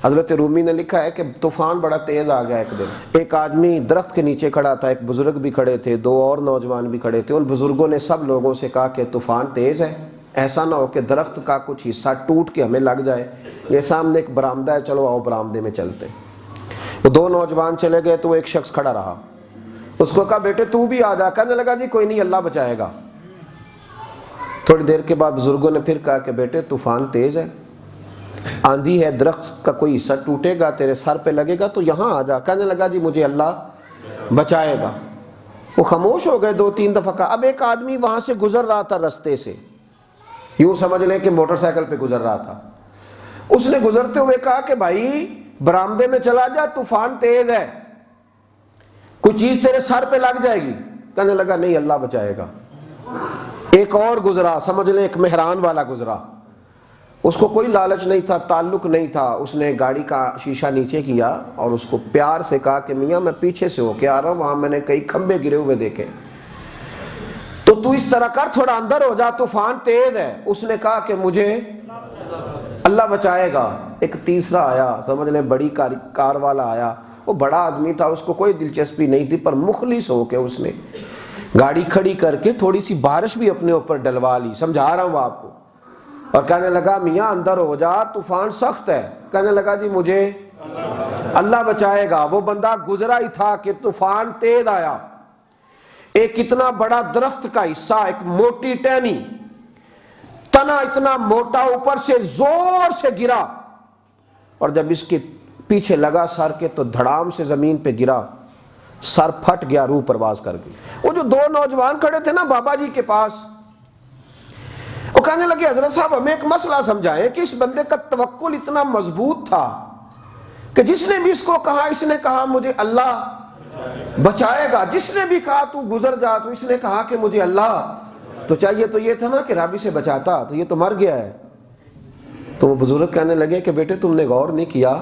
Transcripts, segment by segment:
حضرت رومی نے لکھا ہے کہ طوفان بڑا تیز آ گیا ایک دن، ایک آدمی درخت کے نیچے کھڑا تھا، ایک بزرگ بھی کھڑے تھے، دو اور نوجوان بھی کھڑے تھے۔ ان بزرگوں نے سب لوگوں سے کہا کہ طوفان تیز ہے، ایسا نہ ہو کہ درخت کا کچھ حصہ ٹوٹ کے ہمیں لگ جائے، یہ سامنے ایک برآمدہ ہے، چلو آؤ برآمدے میں چلتے۔ وہ دو نوجوان چلے گئے تو وہ ایک شخص کھڑا رہا، اس کو کہا بیٹے تو بھی آ جا، کہنے لگا جی کوئی نہیں اللہ بچائے گا۔ تھوڑی دیر کے بعد بزرگوں نے پھر کہا کہ بیٹے طوفان تیز ہے، آندھی ہے، درخت کا کوئی حصہ ٹوٹے گا، تیرے سر پہ لگے گا، تو یہاں آ جا۔ کہنے لگا جی مجھے اللہ بچائے گا۔ وہ خاموش ہو گئے، دو تین دفعہ کہا۔ اب ایک آدمی وہاں سے گزر رہا تھا رستے سے، یوں سمجھ لیں کہ موٹر سائیکل پہ گزر رہا تھا، اس نے گزرتے ہوئے کہا کہ بھائی برآمدے میں چلا جا، طوفان تیز ہے، کوئی چیز تیرے سر پہ لگ جائے گی۔ کہنے لگا نہیں اللہ بچائے گا۔ ایک اور گزرا، سمجھ لیں ایک مہران والا گزرا، اس کو کوئی لالچ نہیں تھا، تعلق نہیں تھا، اس نے گاڑی کا شیشہ نیچے کیا اور اس کو پیار سے کہا کہ میاں میں پیچھے سے ہو کے آ رہا ہوں، وہاں میں نے کئی کھمبے گرے ہوئے دیکھے، تو اس طرح کر تھوڑا اندر ہو جا، طوفان تیز ہے۔ اس نے کہا کہ مجھے اللہ بچائے گا۔ ایک تیسرا آیا، سمجھ لیں بڑی کار والا آیا، وہ بڑا آدمی تھا، اس کو کوئی دلچسپی نہیں تھی، پر مخلص ہو کے اس نے گاڑی کھڑی کر کے تھوڑی سی بارش بھی اپنے اوپر ڈلوا لی، سمجھا رہا ہوں آپ کو، اور کہنے لگا میاں اندر ہو جا، طوفان سخت ہے۔ کہنے لگا جی مجھے اللہ بچائے گا۔ وہ بندہ گزرا ہی تھا کہ طوفان تیز آیا، ایک اتنا بڑا درخت کا حصہ، ایک موٹی ٹہنی، تنا اتنا موٹا اوپر سے زور سے گرا، اور جب اس کے پیچھے لگا سر کے تو دھڑام سے زمین پہ گرا، سر پھٹ گیا، روح پرواز کر گئی۔ وہ جو دو نوجوان کھڑے تھے نا بابا جی کے پاس، وہ کہنے لگے حضرت صاحب ہمیں ایک مسئلہ سمجھائیں کہ اس بندے کا توکل اتنا مضبوط تھا کہ جس نے بھی اس کو کہا، اس نے کہا مجھے اللہ بچائے گا، جس نے بھی کہا تو گزر جا، تو اس نے کہا کہ مجھے اللہ، تو چاہیے تو یہ تھا نا کہ رابی سے بچاتا، تو یہ تو مر گیا ہے۔ تو وہ بزرگ کہنے لگے کہ بیٹے تم نے غور نہیں کیا،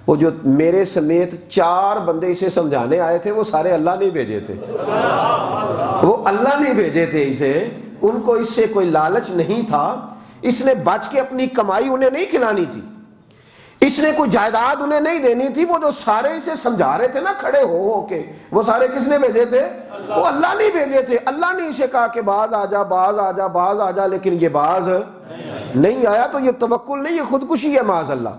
وہ جو میرے سمیت 4 بندے اسے سمجھانے آئے تھے وہ سارے اللہ نہیں بھیجے تھے، وہ اللہ نہیں بھیجے تھے اسے، ان کو اس سے کوئی لالچ نہیں تھا، اس نے بچ کے اپنی کمائی انہیں نہیں کھلانی تھی، اس نے کوئی جائیداد انہیں نہیں دینی تھی۔ وہ جو سارے اسے سمجھا رہے تھے نا کھڑے ہو کے، وہ سارے کس نے بھیجے تھے؟ وہ اللہ نہیں بھیجے تھے۔ اللہ نے اسے کہا کہ باز آ جا، باز آ جا، باز آ جا، لیکن یہ باز نہیں آیا، تو یہ توکل نہیں، یہ خودکشی ہے معاذ اللہ۔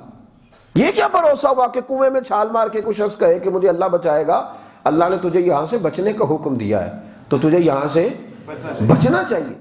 یہ کیا بھروسہ ہوا کہ کنویں میں چھال مار کے کوئی شخص کہے کہ مجھے اللہ بچائے گا؟ اللہ نے تجھے یہاں سے بچنے کا حکم دیا ہے، تو تجھے یہاں سے بچنا چاہیے۔